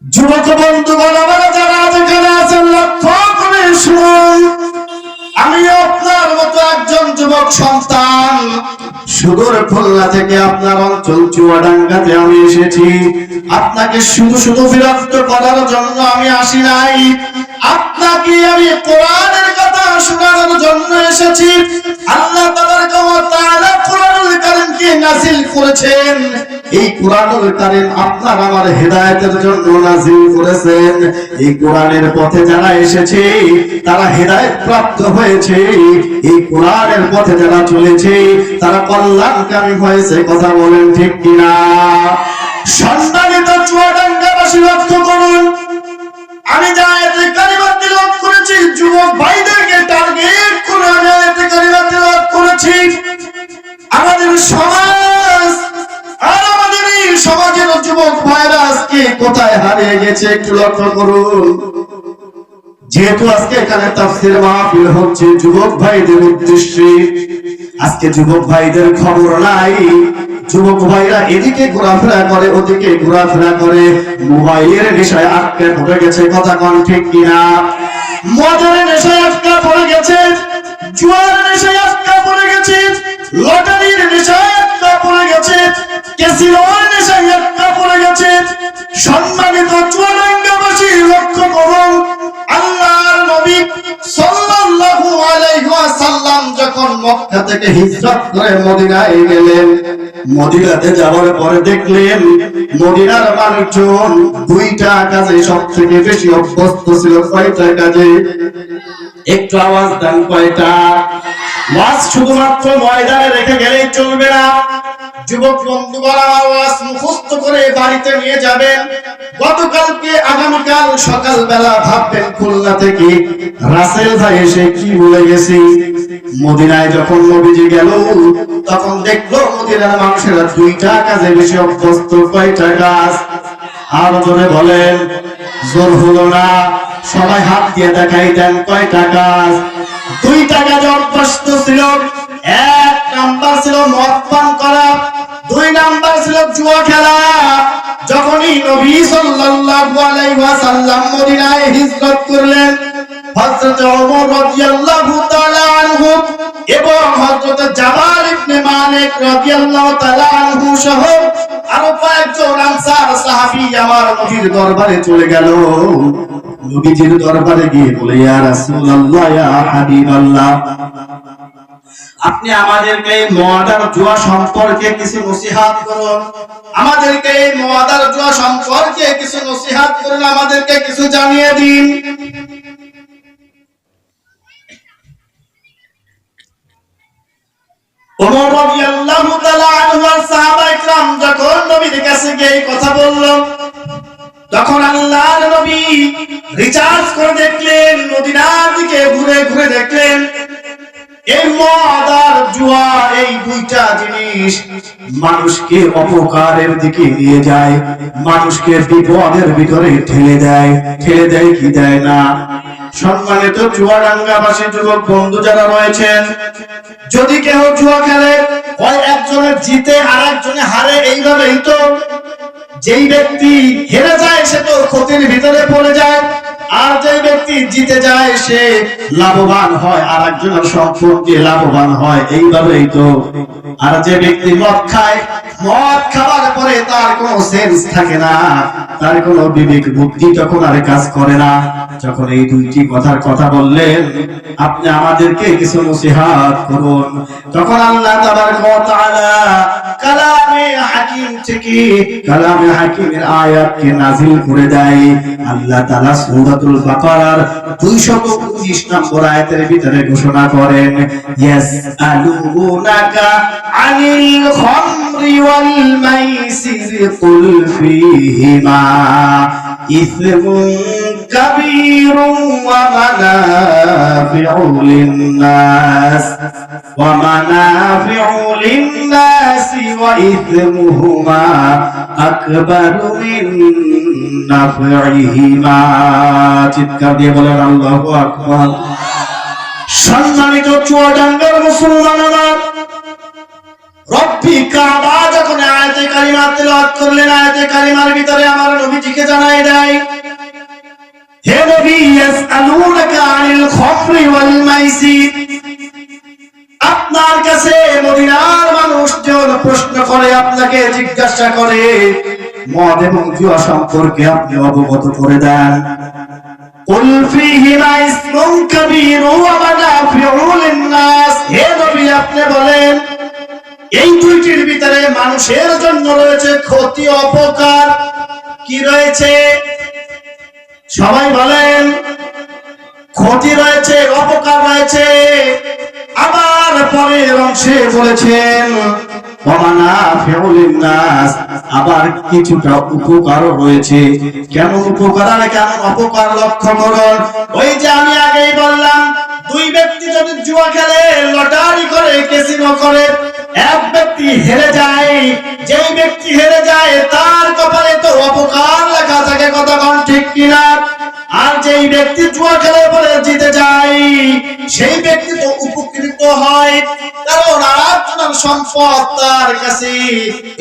যুবক বন্ধুগণ, আমরা যারা যেখানে আছেন লক্ষ্য করে শুনুন। আমি আপনার মতো একজন যুবক সন্তান, সুদূর খুলনা থেকে আপনার অঞ্চল চুয়াডাঙ্গাতে আমি এসেছি। আপনাকে শুধু শুধু বিরক্ত করার জন্য আমি আসি নাই, আপনাকে আমি কোরআনের কথা শোনানোর জন্য এসেছি। আল্লাহ তাবারকা ওয়া তাআলা কোরআনুল কারীমকে নাযিল করেছেন। এই কোরআনুল কারীম আপনার আমার হেদায়েতের জন্য নাযিল করেছেন। এই কোরআনের পথে যারা এসেছে তারা হেদায়েত প্রাপ্ত হয়েছে। এই কোরআনের পথে যারা চলেছে তারা কল্যাণকামী হয়েছে। কথা বলেন ঠিক কিনা? সম্মানিত চুয়াডাঙ্গাবাসী, লক্ষ্য করুন, আমি যা আয়াতে কারিমা তিলাওয়াত করেছি যুবক ভাইদেরকে টার্গেট করে আমি আয়াতে কারিমা তিলাওয়াত করেছি। আমাদের সমাজ আর আমাদের এই সমাজের যুবক ভাইরা আজকে কোথায় হারিয়ে গেছে একটু লক্ষ্য করুন। যেহেতু আজকে এখানে তাফসীর মাহফিল হচ্ছে যুবক ভাইদের উদ্দেশ্যে, আজকে যুবক ভাইদের খবর নাই। যুবক ভাইরা এদিকে ঘোরাফেরা করে, ওদিকে ঘোরাফেরা করে, মোবাইলের নেশায় আটকে পড়ে গেছে। কথা কোন ঠিক কিনা? মদের নেশায় আটকে পড়ে গেছে, জুয়ার নেশায় আটকে পড়ে গেছে, লটারির নেশায় আটকে পড়ে গেছে, ক্যাসিনোর নেশায় আটকে পড়ে গেছে। সম্মানিত চুয়াডাঙ্গাবাসী, লক্ষ্য করুন, আল্লাহর নবী সাল্লাল্লাহু আলাইহি ওয়াসাল্লাম যখন মক্কা থেকে হিজরত করে মদিনায় গেলেন, মদিনাতে যাওয়ার পরে দেখলেন মদিনার মানুষজন দুইটা কাজে সবথেকে বেশি অভ্যস্ত ছিল। কয়টা কাজে? একটু আওয়াজ দেন, কয়টা? ওয়াজ শুধুমাত্র ময়দানে রেখে গেলেই চলবে না। যুবক বন্ধুগণ, আওয়াজ মুখস্থ করে বাড়িতে নিয়ে যাবেন। গতকালকে আগামীকাল সকালবেলা ভাববেন খুলনা থেকে রাসেল ভাই এসে কি বলে গেছি। মদিনায় যখন নবীজি গেল তখন দেখলো মদিনার মানুষেরা দুইটা কাজে বেশি অভ্যস্ত। কয়টা কাজ? আর জোরে বলেন, জোর হলো না, সবাই হাত দিয়ে দেখাই দেন। কয়টা কাজ? দুইটা কাজে অভ্যস্ত ছিল। এক নাম্বার ছিল মদ পান করা, দুই নাম্বার ছিল জুয়া খেলা। যখনই নবী সাল্লাল্লাহু আলাইহি ওয়াসাল্লাম মদিনায় হিজরত করলেন, হযরত ওমর রাদিয়াল্লাহু তাআলা আনহু এবং হযরত জাবাল ইবনে মালিক রাদিয়াল্লাহু তাআলা আনহু সহ আরো কয়েকজন আনসার সাহাবী আমার নবীর দরবারে চলে গেল। নবীজির দরবারে গিয়ে বলে, ইয়া রাসূলুল্লাহ, ইয়া হাবিবাল্লাহ, আপনি আমাদেরকে মদ আর জুয়া সম্পর্কে কিছু নসিহত করুন। আমাদেরকে মদ আর জুয়া সম্পর্কে কিছু নসিহত করুন, আমাদেরকে কিছু জানিয়ে দিন। ওমর রাদিয়াল্লাহু তাআলা আনহু আর সাহাবায়ে کرام যখন নবীর কাছে গিয়ে এই কথা বলল, তখন আল্লাহর নবী রিচার্জ করে দেখলেন, মদিনার দিকে ঘুরে ঘুরে দেখলেন এই মদ আর জুয়া, এই দুইটা জিনিস মানুষকে অপকারের দিকে নিয়ে যায়, মানুষকে বিপদের ভিতরে ঠেলে দেয়। ঠেলে দেয় কি দেয় না? সম্মানিত চুয়াডাঙ্গাবাসী যুবক বন্ধু যারা রয়েছেন, যদি কেউ জুয়া খেলে, হয় একজনের জিতে আর একজনে হারে। এইভাবেই তো যেই ব্যক্তি হেরে যায় সে তো ক্ষতির ভিতরে পড়ে যায়, আর যে ব্যক্তি জিতে যায় সে লাভবান হয়, আর একজনের সম্পর্কে লাভবান হয়। এইভাবেই তো। আর যে ব্যক্তি মদ খায়, মদ খাওয়ার পরে তার কোনো সেন্স থাকে না, তার কোনো বিবেক বুদ্ধি তখন আর কাজ করে না। যখন এই দুইটি কথার কথা বললেন, আপনি আমাদেরকে কিছু নসিহত করুন, তখন আল্লাহ তাবারaka ওয়া তাআলা কালামে হাকিম থেকে কালামে হাকিমের আয়াতকে নাযিল করে দেয়। আল্লাহ তাআলা সূরাতুল বাকারার 219 নম্বর আয়াতের ভিতরে ঘোষণা করেন, ইয়াসআলুনাকা আনিল খামরি ওয়াল মাইসির কুল ফীহিমা ইসমুন কাবীরুন ওয়া মানাফিউ লিন-নাস ওয়া ইসমুহুমা আকবারু মিন নাফইহিমা। চিৎকার দিয়ে বলেন আল্লাহু আকবার। সম্মানিত চুয়াডাঙ্গার মুসলমানেরা, রব্বি কাবা যখন আয়াতে কারিমা তেলাওয়াত করলেন, আয়াতে কারিমার ভিতরে আমার নবীজিকে জানাই দেয়, ইয়াসআলুনাকা আনিল খামরি ওয়াল মাইসির, আপনার কাছে মদিনার মানুষজন প্রশ্ন করে, আপনাকে জিজ্ঞাসা করে মদ এবং জুয়া সম্পর্কে আপনি অবগত করে দেন। কুল ফীহিমা ইসমুন কাবীর ওয়া মানাফিউ লিন-নাস, হে নবী আপনি বলেন এই দুইটির ভিতরে মানুষের জন্য রয়েছে ক্ষতি অপকার। কি রয়েছে? সবাই বলেন। ক্ষতি রয়েছে, অপকার রয়েছে। আবার পরের অংশে বলেছেন আবার কিছুটা উপকারও রয়েছে। কেমন উপকার আর কেমন অপকার লক্ষ্য করুন। ওই যে আমি আগেই বললাম, দুই ব্যক্তি যদি জুয়া খেলে, লটারি করে, ক্যাসিনো করে, এক ব্যক্তি হেরে যায়, যেই ব্যক্তি হেরে যায় তার কপালে তো অপকার লেখা থাকে, কথা কোন ঠিক কিনা? আর যেই ব্যক্তি জুয়া খেলে পরে জিতে যায় সেই ব্যক্তি তো উপকৃত হয়, কারণ আরেকজনের সম্পদ তার কাছে।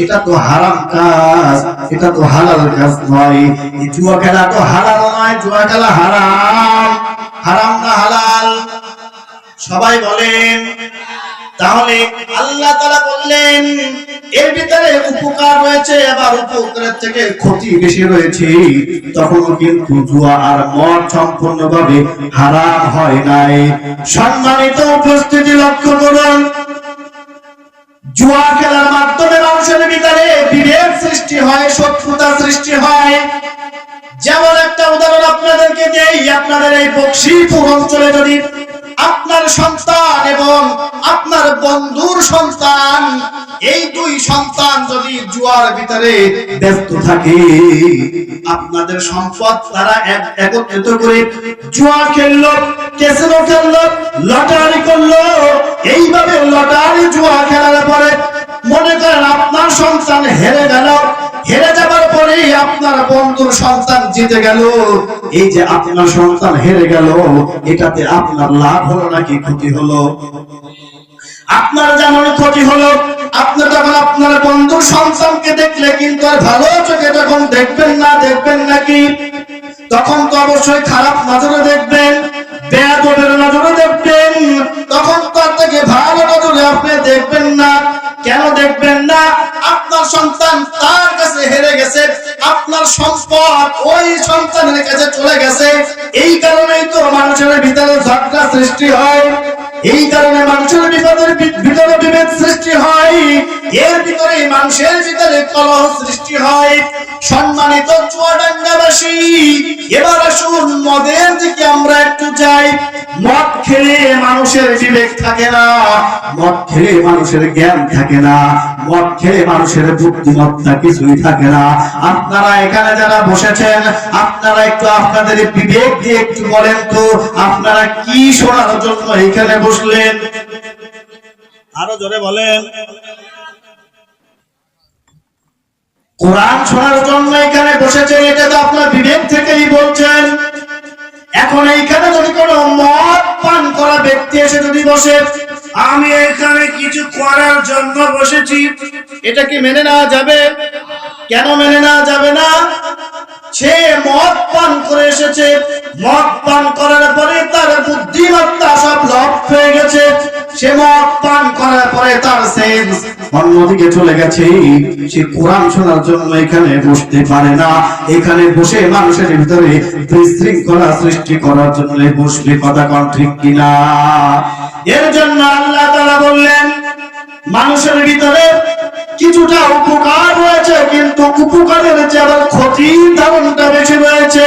এটা তো হারাম কাজ, এটা তো হালাল কাজ নয়। এই জুয়া খেলা তো হালাল নয়, জুয়া খেলা হারাম। হারাম না হালাল? সবাই বলেন। তাহলে আল্লাহ তাআলা বললেন এর ভিতরে উপকার রয়েছে, আবার উপকারের থেকে ক্ষতি বেশি রয়েছে। তখনও কিন্তু জুয়া আর মদ সম্পূর্ণভাবে হারাম হয় নাই। সম্মানিত উপস্থিতি লক্ষ্য করুন, জুয়া খেলার মাধ্যমে মানুষের ভিতরে বিভেদ সৃষ্টি হয়, শত্রুতা সৃষ্টি হয়। যেমন একটা উদাহরণ আপনাদেরকে দেই, আপনাদের এই বকশীপুর অঞ্চলে যদি আপনার সন্তান এবং আপনার বন্ধুর সন্তান, এই দুই সন্তান যদি জুয়ার ভিতরে ব্যস্ত থাকে, আপনাদের সম্পদ তারা একত্রিত করে জুয়া খেললো, ক্যাসিনো খেললো, লটারি করলো। এইভাবে লটারি জুয়া খেলার পরে মনে করেন আপনার সন্তান হেরে গেল, হেরে যাবার পরে আপনার বন্ধুর সন্তান জিতে গেল। এই যে আপনার সন্তান হেরে গেল, এটাতে আপনার লাভ হলো নাকি ক্ষতি হলো? আপনার যেমন ক্ষতি হলো, আপনি যখন আপনার বন্ধুর সন্তানকে দেখলে কিন্তু আর ভালো চোখে যখন দেখবেন না, দেখবেন নাকি? তখন তো অবশ্যই খারাপ নজরে দেখবেন, বেয়াদবের নজরে দেখবেন। তখন তার থেকে ভালো নজরে আপনি দেখবেন না। কেন দেখবেন না? আপনার সন্তান তার কাছে হেরে গেছে, আপনার সম্পদ ওই সন্তানের কাছে চলে গেছে। এই কারণেই তো মানুষের ভিতরে ঝগড়া সৃষ্টি হয়, এই কারণে মানুষের ভিতরে বিভেদ সৃষ্টি হয়, এর ভিতরে মানুষের ভিতরে কলহ সৃষ্টি হয়। সম্মানিত চুয়াডাঙ্গাবাসী, এবার আসুন মদের দিকে আমরা একটু যাই। মদ খেলে মানুষের বিবেক থাকে না, মদ খেলে মানুষের জ্ঞান থাকে না, মদ খেলে মানুষের বুদ্ধিমত্তা কিছুই থাকে না। আপনারা এখানে যারা বসেছেন, আপনারা একটু আপনাদের বিবেক দিয়ে একটু বলেন তো, আপনারা কি শোনার জন্য এখানে বসলেন? আরো জোরে বলেন। কোরআন শোনার জন্য এখানে বসেছেন, এটা তো আপনার বিবেক থেকেই বলছেন। এখন এইখানে যদি কোনো মদ পান করা ব্যক্তি এসে যদি বসে, আমি এখানে কিছু করার জন্য বসেছি, এটা কি মেনে নেওয়া যাবে? কেন মেনে নেওয়া যাবে না? সে মদ পান করে এসেছে, মদ পান করার পরে তার বুদ্ধিমত্তা সব লপ হয়ে গেছে, সে মদ পান করার পরে তার সেন্স অন্যদিকে চলে গেছে। সে কোরআন শোনার জন্য এখানে বসতে পারে না, এখানে বসে মানুষের ভিতরে বিশৃঙ্খলা সৃষ্টি করার জন্য বসলে, কথা কোন ঠিক কিনা? এর জন্য আল্লাহ তাআলা বললেন মানুষের ভিতরে কিছুটা উপকার রয়েছে, কিন্তু উপকারের যে আবার ক্ষতির ধারণটা বেশি রয়েছে।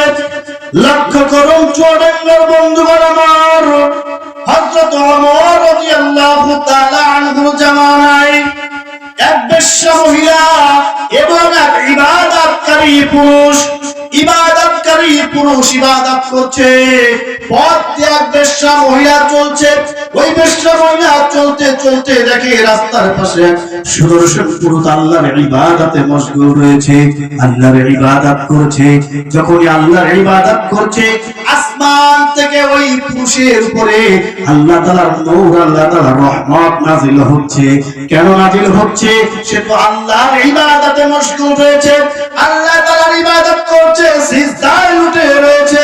লক্ষ্য করুন চুয়াডাঙ্গার বন্ধুগণ আমার, হযরত ওমর রাদিয়াল্লাহু তাআলা আনহুর জামানায় এক বেশ্যা মহিলা এবং এক ইবাদতকারী পুরুষ, ইবাদতকারী পুরুষ ইবাদত করছে, পথ দিয়ে এক বেশ্যা মহিলা চলছে। ওই বেশ্যা মহিলা চলতে চলতে দেখে রাস্তার পাশে এক সুদর্শন পুরুষ আল্লাহর ইবাদতে মশগুল রয়েছে, আল্লাহর ইবাদত করছে। যখনই আল্লাহর ইবাদত করছে, আসমান থেকে ওই পুরুষের উপরে আল্লাহ তাআলার নূর, আল্লাহ তাআলার রহমত নাযিল হচ্ছে। কেন নাযিল হচ্ছে? সে তো আল্লাহর ইবাদতে মশগুল রয়েছে, আল্লাহ তাআলার ইবাদত করছে, সিজদায় লুটে রয়েছে।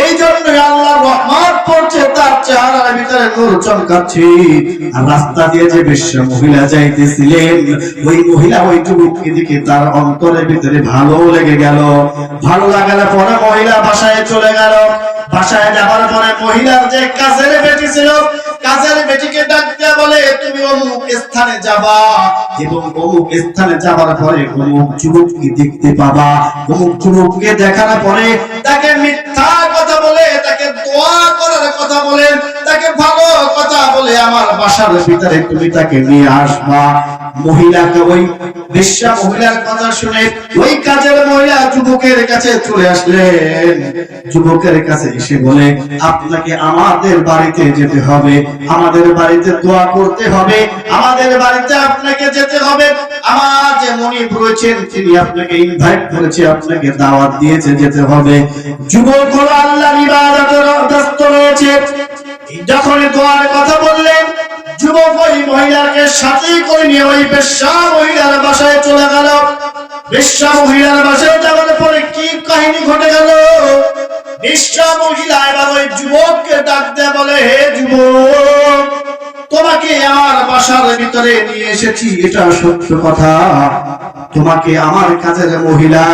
এই জন্য আল্লাহর নূর চমকাচ্ছে। আর রাস্তা দিয়ে যে বেশ্যা মহিলা যাইতেছিলেন, ওই মহিলা ওই যুবককে দেখে তার অন্তরের ভিতরে ভালো লেগে গেল। ভালো লাগার পরে মহিলা বাসায় চলে গেল। বাসায় যাবার পরে মহিলার যে কাজের বেটি ছিল, কাজের বেটিকে ডাক দিয়ে বলে, তুমি অমুক স্থানে যাবা এবং অমুক স্থানে যাবার পরে অমুক যুবককে দেখতে পাবা। অমুক যুবককে দেখার পরে তাকে মিথ্যা কথা বলে, তাকে দোয়া করার কথা বলে, তাকে ভালো কথা বলে আমার বাসার ভিতরে তুমি তাকে নিয়ে আসবা। মহিলাকে ওই বেশ্যা মহিলার কথা শুনে ওই কাজের মহিলা যুবকের কাছে চলে আসলেন। যুবকের কাছে এসে বলে, আপনাকে আমাদের বাড়িতে যেতে হবে, আমাদের বাড়িতে দোয়া করতে হবে, আমাদের বাড়িতে আপনাকে যেতে হবে। আমার যে মনিব রয়েছেন তিনি আপনাকে ইনভাইট করেছে, আপনাকে দাওয়াত দিয়েছে, যেতে হবে। যুবক হলো আল্লাহর ইবাদতে ব্যস্ত রয়েছে। যখন দোয়ার কথা বললেন, যুবক ওই মহিলাকে সাথে করে নিয়ে ওই বেশ্যা মহিলার বাসায় চলে গেল। বেশ্যা মহিলার বাসায় যাওয়ার পরে কি কাহিনী ঘটে গেল, বেশ্যা মহিলা এবার ওই যুবককে ডাক দিয়ে বলে, হে যুবক, তোমাকে আমার বাসার ভিতরে নিয়ে এসেছি, এটা সত্য কথা। তোমাকে আমার কাজের মহিলা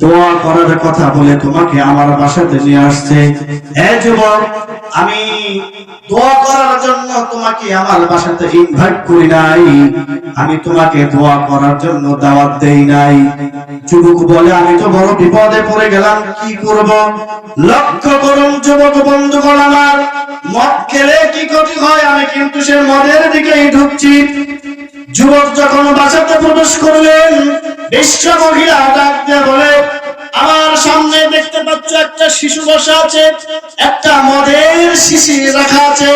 দোয়া করার কথা বলে তোমাকে আমার বাসাতে নিয়ে আসছে। হে যুবক, আমি দোয়া করার জন্য তোমাকে আমার বাসাতে ইনভাইট করি নাই, আমি তোমাকে দোয়া করার জন্য দাওয়াত দেই নাই। যুবক বলে, আমি তো বড় বিপদে পড়ে গেলাম, কি করব? লক্ষ্য করুন যুবক বন্ধুগণ আমার, মদ খেলে কি ক্ষতি হয়, আমি কিন্তু সে মদের দিকেই ঢুকছি। যুবক যখন বাসাতে প্রবেশ করলেন, বেশ্যা মহিলা ডাক দিয়ে বলে, আমার সামনে দেখতে পাচ্ছ একটা শিশু বসা আছে, একটা মদের শিশি রাখা আছে,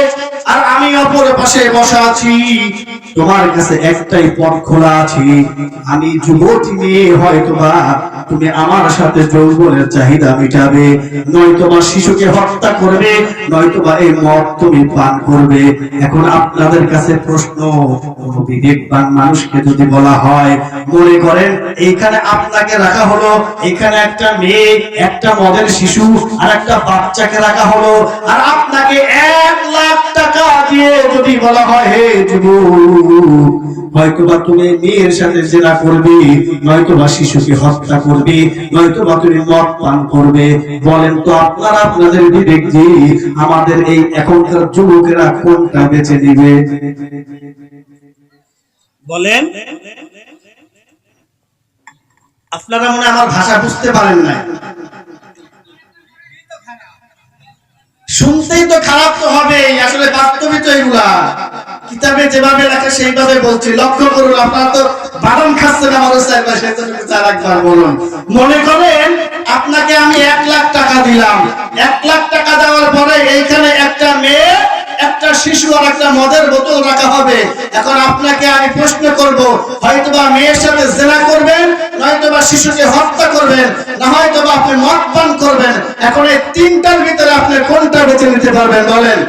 আর আমি অপর পাশে বসা আছি। তোমার কাছে একটাই পথ খোলা আছে, আমি যুবতী মেয়ে, হয়তোবা তুমি আমার সাথে যৌবনের চাহিদা মিটাবে, নয়তোবা শিশুকে হত্যা করবে, নয়তোবা এই মদ তুমি পান করবে। এখন আপনাদের কাছে প্রশ্ন, বিবেকবান মানুষকে যদি বলা হয়, মনে করেন এইখানে আপনাকে রাখা হলো, এখানে একটা মেয়ে, একটা মদের শিশু আর একটা বাচ্চাকে রাখা হলো, আর আপনাকে 1 লাখ টাকা দিয়ে যদি বলা হয়, হে যুবক, হয়তোবা তুমি মেয়ের সাথে জেনা করবে, নয়তোবা শিশুকে হত্যা করবে, নয়তোবা তুমি মদ পান করবে, বলেন তো আপনারা আপনাদের বিবেক দিয়ে আমাদের এই এখনকার যুবকেরা কোনটা বেছে নিবে? বলেন। আপনারা মনে আমার ভাষা বুঝতে পারেন না, শুনতেই তো খারাপ তো হবে, আসলে বাস্তবিক তো এগুলা কিতাবে যেভাবে লেখা সেইভাবে বলছি। লক্ষ্য করুন, আপনারা তো বাদাম খাচ্ছেন আমার একবার বলুন। মনে করেন আপনাকে আমি 1 লাখ টাকা দিলাম, 1 লাখ টাকা দেওয়ার পরে এইখানে একটা মেয়ে, একটা শিশু আর একটা মদের বোতল রাখা হবে। এখন আপনাকে আমি প্রশ্ন করব, হয়তোবা মেয়ের সাথে জেনা করবেন, নয়তোবা শিশুকে হত্যা করবেন, না হয়তোবা আপনি মদ পান করবেন। এখন এই তিনটার ভিতরে আপনি কোনটা বেছে নিতে পারবেন বলেন?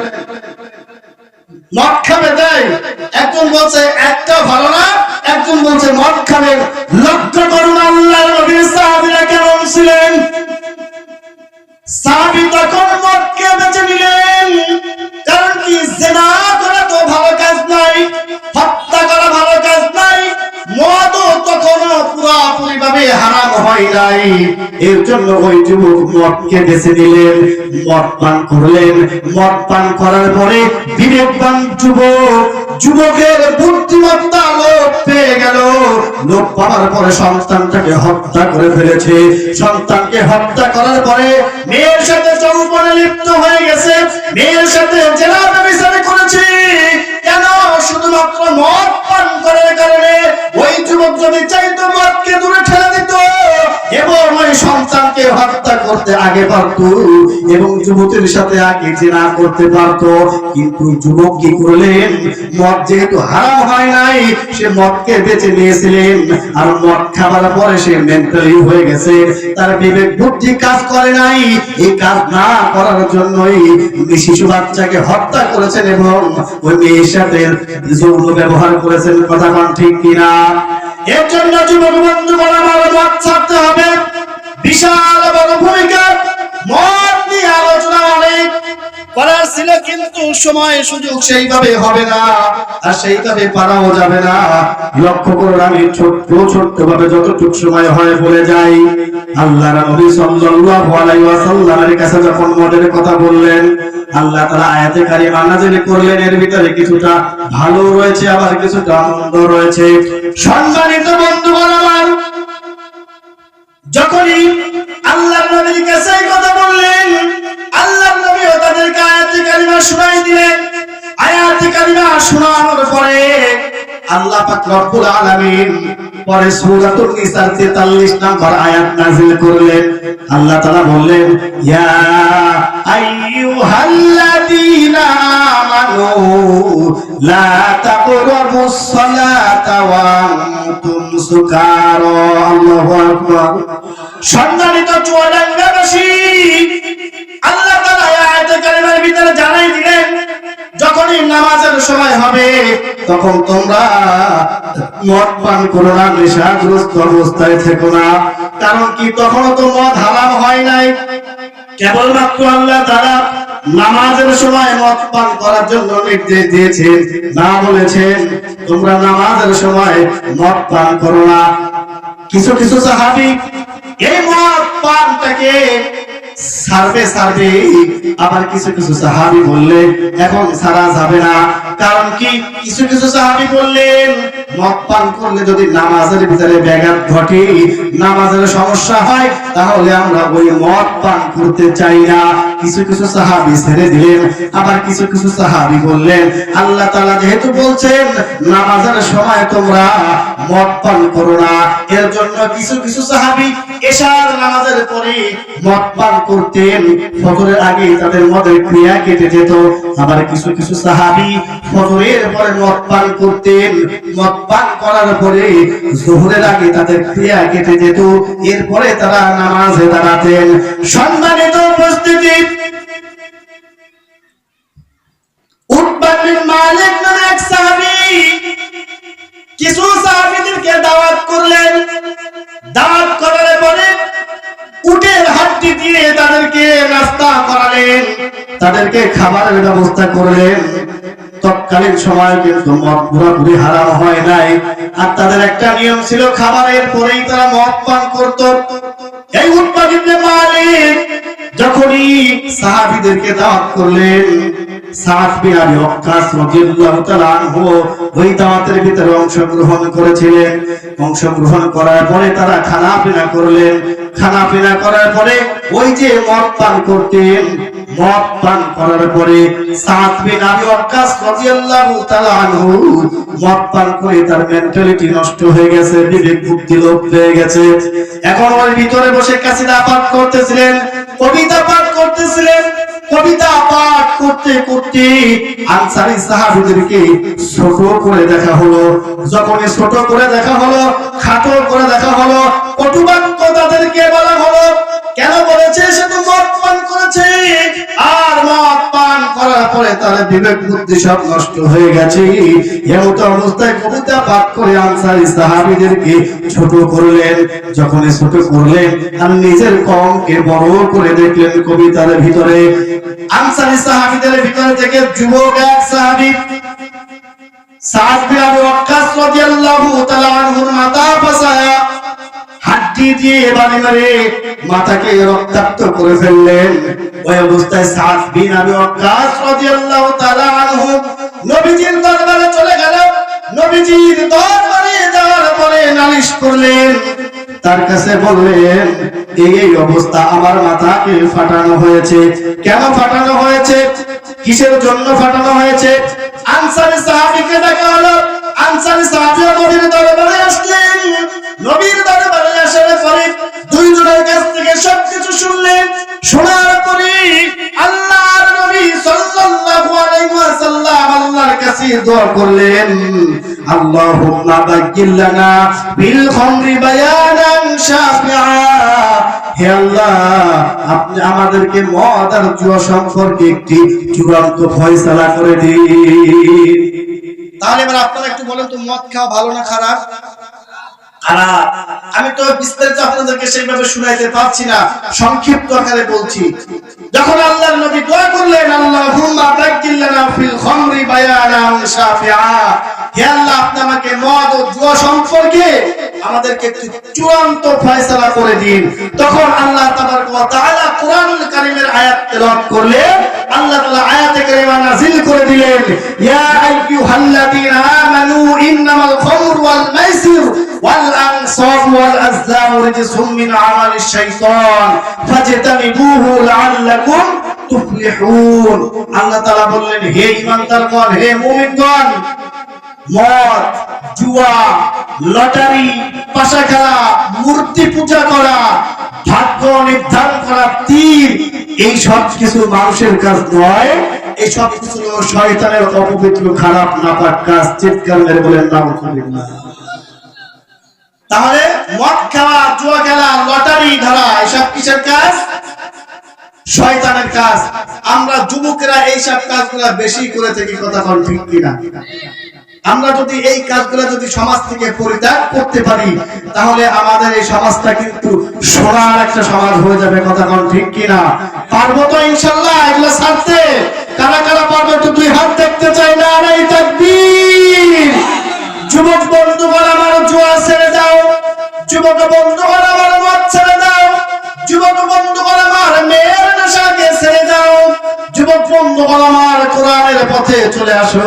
মদ খাবে, তাই একজন বলছে একটা ভালো না, একজন বলছে মদ খাবেন। লক্ষ্য করুন আল্লাহর নবীর সাহাবীরা কেমন ছিলেন। সাহাবী তখন মদকে বেছে নিলেন, কারণ কি, জেনা করা তো ভালো কাজ নাই, হত্যা করা ভালো কাজ নাই, মদও তখনও পুরোপুরি ভাবে হারাম হয় নাই। এর জন্য ওই যুবক মদকে বেছে নিলেন, মদ পান করলেন। মদ পান করার পরে বিবেকবান যুবকের বুদ্ধিমত্তা লোপ পেয়ে গেল। লোপ পাওয়ার পরে সন্তানটাকে হত্যা করে ফেলেছে। সন্তানকে হত্যা করার পরে মেয়ের সাথে যৌবনে লিপ্ত হয়ে গেছে, মেয়ের সাথে জেনা ব্যভিচার করেছে। কেন? শুধুমাত্র মদ পান করার কারণে। ওই যুবক যদি চাইতো মদকে দূরে ঠেলে দিত এবং ওই সন্তানকে হত্যা করতে আগে পারত এবং যুবকের সাথে আগে জেনা করতে পারত, কিন্তু যুবক কি করলেন, মদ যেহেতু হারাম হয় নাই, সে মদকে বেছে নিয়েছিলেন। আর মদ খাবার পরে সে মেন্টালি হয়ে গেছে, তার বিবেক বুদ্ধি কাজ করে নাই। এই কাজ না করার জন্যই শিশু বাচ্চাকে হত্যা করেছেন এবং ওই মেয়ের সাথে যৌন ব্যবহার করেছেন। কথা কোন ঠিক কিনা? এর জন্য যুবক বন্ধু আমার মদ ছাড়তে হবে। বিশাল বড় ভূমিকা মদ নিয়ে আলোচনা অনেক করার ছিল, কিন্তু সময় সুযোগ সেইভাবে হবে না, আর সেইভাবে পারাও যাবে না। লক্ষ্য করুন, আমি ছোট্ট ভাবে যতটুকু সময় হয় বলে যাই। আল্লাহর নবী সাল্লাল্লাহু আলাইহি ওয়াসাল্লামের কাছে যখন মদের কথা বললেন, আল্লাহ তাআলা আয়াতে কারিমা নাযিল করলেন। এর ভিতরে কিছুটা ভালো রয়েছে, আবার কিছুটা মন্দ রয়েছে। সম্মানিত বন্ধুগণ আমার, যখনই আল্লাহর নবীর কাছে কথা বললেন, আল্লাহর নবীও তাদেরকে আয়াতে কারিমা শোনাই দিলেন। আয়াতে কারিমা শোনানোর পরে আল্লাহ পাক রব্বুল আলামিন পরে সূরাতুন নিসার 43 নম্বর আয়াত নাযিল করলেন। আল্লাহ তাআলা বললেন, ইয়া আইয়ুহাল্লাযীনা আমানু লা তাকরাবুস সালাতা ওয়া আনতুম সুকারা। আল্লাহু আকবার। সম্মানিত চুয়াডাঙ্গাবাসী, আল্লাহ তাআলা আয়াতে কারিমার ভিতরে জানাই দিলেন, যখনই নামাজের সময় হবে তখন তোমরা মদ পান করো না, নেশাগ্রস্ত অবস্থায় থেকো না। কারণ কি, তখনও তো মদ হারাম হয় নাই। কেবলমাত্র আল্লাহ তাআলা নামাজের সময় মদ পান করার জন্য নির্দেশ দিয়েছেন, না বলেছেন তোমরা নামাজের সময় মদ পান করো না। কিছু কিছু সাহাবী এই মদ পানটাকে সারবে, আবার কিছু কিছু সাহাবী বললেন এখন ছাড়া যাবে না। কারণ কি, কিছু কিছু সাহাবী বললেন মদ পান করলে যদি নামাজের ভিতরে ব্যাঘাত ঘটে, নামাজের সমস্যা হয়, তাহলে আমরা ওই মদ পান করতে চাই না। কিছু কিছু সাহাবী ছেড়ে দিলেন, আবার কিছু কিছু সাহাবী বললেন আল্লাহ তাআলা যেহেতু বলছেন নামাজের সময় তোমরা মদ পান করো না, এর জন্য কিছু কিছু সাহাবী এশার নামাজের পরে মদ পান করতেন। ফজরের আগে তাদের মদের ক্রিয়া কেটে যেত। আবার কিছু কিছু সাহাবী ফজরের পরে মদ পান করতেন, মদ পান করার পরে যোহরের আগে তাদের ক্রিয়া কেটে যেত, এরপরে তারা নামাজে দাঁড়াতেন। সম্মানিত উপস্থিতি, উতবা বিন মালিক নামে এক সাহাবী কিছু সাহাবীদেরকে দাওয়াত করলেন। দাওয়াত করার পরে উটের হাড্ডি দিয়ে তাদেরকে নাস্তা করালেন, তাদেরকে খাবারের ব্যবস্থা করলেন। তৎকালীন সময় কিন্তু মদ পুরোপুরি হারাম হয় নাই, আর তাদের একটা নিয়ম ছিল, খাবারের পরেই তারা মদ পান করত। এই উতবা ইবনে মালিক যখনই সাহাবীদেরকে দাওয়াত করলেন, সাদ বিন আবি ওয়াক্কাস রাদিয়াল্লাহু তাআলা আনহু ওই দাওয়াতের ভিতরে অংশগ্রহণ করেছিলেন। অংশগ্রহণ করার পরে তারা খানা পিনা করলেন। খানা পিনা করার পরে ওই যে মদ পান করতেন, মদ পান করার পরে সাদ বিন আবি ওয়াক্কাস রাদিয়াল্লাহু তাআলা আনহু মদ পান করে তার মেন্টালিটি নষ্ট হয়ে গেছে, বিবেক বুদ্ধি লোপ হয়ে গেছে। এখন ওই ভিতরে বসে কাসিদা পাঠ করতেছিলেন, কবিতা পাঠ করতেছিলেন। কবিতা পাঠ করতে করতে আনসারী সাহাবীদেরকে ছোট করে দেখা হলো। যখন ছোট করে দেখা হলো, খাটো করে দেখা হলো, কটুবাক্য তাদেরকে বলা হলো। কেন বলেছে? সে তো মদ পান করেছে, আর মদ পান করার পরে তার বিবেক বুদ্ধি সব নষ্ট হয়ে গেছে। এমন অবস্থায় কবিতা পাঠ করে আনসারী সাহাবীদেরকে ছোট করলেন। যখন ছোট করলেন আর নিজের কমকে বড় করে দেখলেন কবিতার ভিতরে, আনসারী সাহাবীদের ভিতরে থেকে যুবক এক সাহাবী সাদ বিন আবি ওয়াক্কাস রাদিয়াল্লাহু তাআলা আনহুর মাথা ফাসায়া হাড্ডি দিয়ে বাড়ি মারে মাথাকে রক্তাক্ত করে ফেললেন। ওই অবস্থায় সাদ বিন আবি ওয়াক্কাস রাদিয়াল্লাহু তাআলা আনহু নবীজির দরবারে চলে গেল। নবীজির দরবারে যাওয়ার পরে নালিশ করলেন, তার কাছে বললেন এই অবস্থা, আমার মাথাকে ফাটানো হয়েছে। কেন ফাটানো হয়েছে? কিসের জন্য ফাটানো হয়েছে? আনসারী সাহাবীকে দেখা হলো। আনসারী সাহাবী নবীর দরবারে আসলেন। নবীর দরবারে আসার পরে দুইজনের কাছ থেকে সবকিছু শুনলেন। শোনার পরে আল্লাহর নবী সাল্লাল্লাহু আলাইহি ওয়াসাল্লাম আল্লাহর কাছে দোয়া করলেন, আল্লাহুম্মা বায়্যিন লানা বিল খামরি বায়ানান শাফিআ। হে আল্লাহ, আপনি আমাদেরকে মদ আর জুয়া সম্পর্কে একটি চূড়ান্ত ফয়সালা করে দিন। তাহলে এবার আপনারা একটু বলেন তো, মদ খাওয়া ভালো না খারাপ? খারাপ। আমি তো বিস্তারিত আপনাদেরকে সেইভাবে শুনাইতে পারছি না, সংক্ষিপ্ত আকারে বলছি। যখন আল্লাহর নবী দোয়া করলেন, আল্লাহুম্মা বাকিল লানা ফিল খামরি বায়ানান শাফিআ, হে আল্লাহ আপনি আমাকে মদ ও জুয়া সম্পর্কে আমাদেরকে চূড়ান্ত ফয়সালা করে দিন। তখন আল্লাহ তাবারক ওয়া তাআলা কোরআনুল কারীমের আয়াত তেলাওয়াত করলে আল্লাহ তাআলা আয়াতে কারিমা নাযিল করে দিলেন, ইয়া আইয়ুহাল্লাযীনা আমানু ইন্নামাল খামরু ওয়াল মাইসির ওয়াল আনসাব ওয়াল আজলাম রিজসুম মিন আমালিশ শাইতান ফাজতানিবুহু লাআল্লাকুম তুফলিহুন। আল্লাহ তাআলা বললেন, হে ঈমানদারগণ, হে মুমিনগণ, মদ, জুয়া, লটারি, পাশা খেলা, মূর্তি পূজা করা, ভাগ্য নির্ধারণ করা, তীর, এই সব কিছু মানুষের কাজ নয়, এই সব কিছু শয়তানের অপবিত্র খারাপ নাপাক কাজ। চিৎকার মেরে বলেন নাউযুবিল্লাহ। তাহলে মদ খাওয়া, জুয়া খেলা, লটারি ধরা, এসব কিসের কাজ? শয়তানের কাজ। আমরা যুবকেরা এইসব কাজগুলো বেশি করে থাকি, কথা কোন ঠিক কিনা? আমরা যদি এই কাজগুলো যদি সমাজ থেকে পরিত্যাগ করতে পারি, তাহলে আমাদের এই সমাজটা কিন্তু সোনার একটা সমাজ হয়ে যাবে, কথা কোন ঠিক কিনা? পারবো তো ইনশাআল্লাহ এগুলো ছাড়তে? কারা কারা পারবে একটু দুই হাত দেখতে চাই না? নারায়ে তাকবীর। যুবক বন্ধুগণ আমার জুয়া ছেড়ে দাও, যুবক বন্ধুগণ আমার মদ ছেড়ে দাও, যুবক বন্ধুগণ আমার মেয়ের নেশাকে ছেড়ে দাও, যুবক বন্ধুগণ আমার কোরআনের পথে চলে আসো।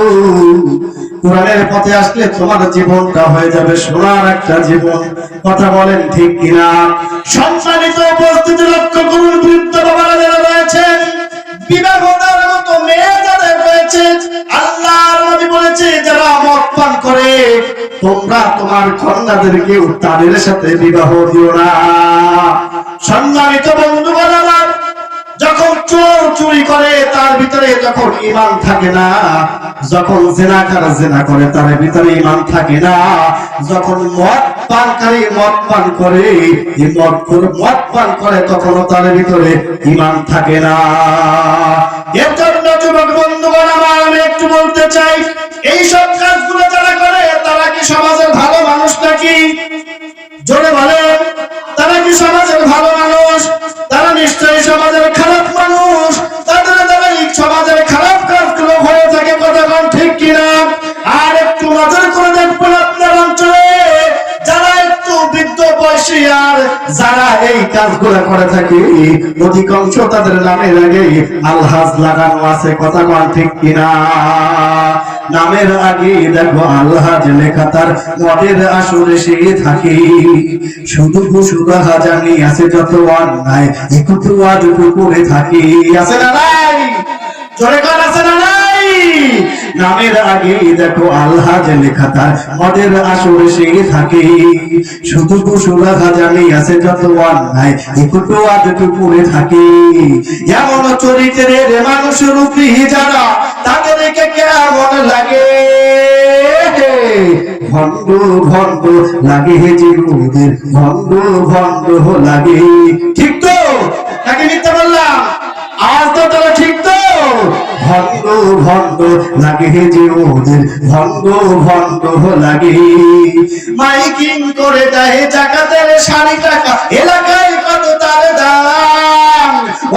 কোরআনের পথে আসলে তোমার জীবনটা হয়ে যাবে সোনার একটা জীবন, কথা বলেন ঠিক কিনা? সম্মানিত উপস্থিতি, লক্ষ্য করুন, বৃদ্ধ বাবারা যারা রয়েছেন, বিবাহ দেওয়ার মতো মেয়ে যাদের রয়েছে, আল্লাহর নবী বলেছে যারা মদ পান করে তোমরা তোমার কন্যাদেরকে তাদের সাথে বিবাহ দিও না। সম্মানিত বন্ধুগণ আমার, যখন চোর চুরি করে তার ভিতরে যখন ঈমান থাকে না, যখন জিনাকার জিনা করে তার ভিতরে ঈমান থাকে না, যখন মদ পানকারী মদ পান করে মদ পান করে তখনও তার ভিতরে ঈমান থাকে না। এর জন্য যুবক বন্ধুগণ আমার, আমি একটু বলতে চাই, এই সব কাজগুলো যারা করে তারা কি সমাজের ভালো মানুষ নাকি? জোরে বলেন, তারা কি সমাজের ভালো মানুষ? তারা নিশ্চয়ই সমাজের খারাপ মানুষ। তাদের দ্বারা এই সমাজের খারাপ কাজগুলো হয়ে থাকে, কথা কোন ঠিক কিনা? আর একটু নজর করে দেখবেন আপনার অঞ্চলে যারা একটু বৃদ্ধ বয়সী আর যারা এই কাজগুলো করে থাকে, অধিকাংশ তাদের নামের আগে আলহাজ লাগানো আছে, কথা কোন ঠিক কিনা? নামের আগে দেখো আলহাজ লেখা, তার মদের আসরে সে থাকে। শুধু শুধু হাজানি আছে যত অন্যায়, একটু আধটু করে থাকি, আছে না নাই? জোরে কান আছে না নাই? নামের আগে দেখো আলহাজ লেখা, তার মদের আসরে সে থাকে। শুধু শুধু হাজানি আছে যত অন্যায়, একটু আধটু করে থাকি। এমন চরিত্রের মানুষ রূপী যারা, তাদেরকে কেমন লাগে? ভণ্ড ভণ্ড লাগে জীবনের, ভণ্ড ভণ্ড লাগে। ঠিক তো নাকি মিথ্যা বললাম? আওয়াজ তো তারা ঠিক তো? ভণ্ড ভণ্ড লাগে জীবনের, ভণ্ড ভণ্ড লাগে। মাইকিং করে দেয় জাকাতের 60 টাকা, এলাকায় কত তার দাম।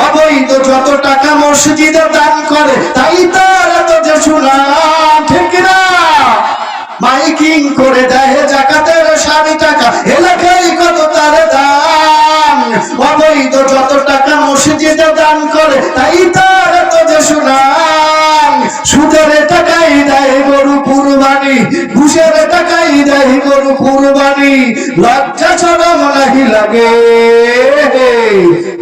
অবৈধ যত টাকা মসজিদে দান করে, তাই তার এত যে সুনাম, ঠিক না? মাইকিং করে দেয় জাকাতের 60 টাকা, এলাকায় কত তার দাম। অবৈধ যত টাকা মসজিদে দান করে, তাই তার এত যে সুনাম। সুদের টাকাই দেয় গরু কুরবানি, ঘুষের টাকাই দেয় গরু কুরবানি। লজ্জা শরম নাহি লাগে?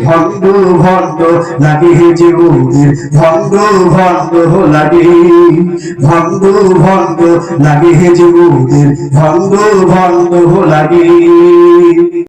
ভণ্ড ভণ্ড লাগে জীবনের, ভণ্ড ভণ্ড লাগে। ভণ্ড ভণ্ড লাগে জীবনের, ভণ্ড ভণ্ড লাগে।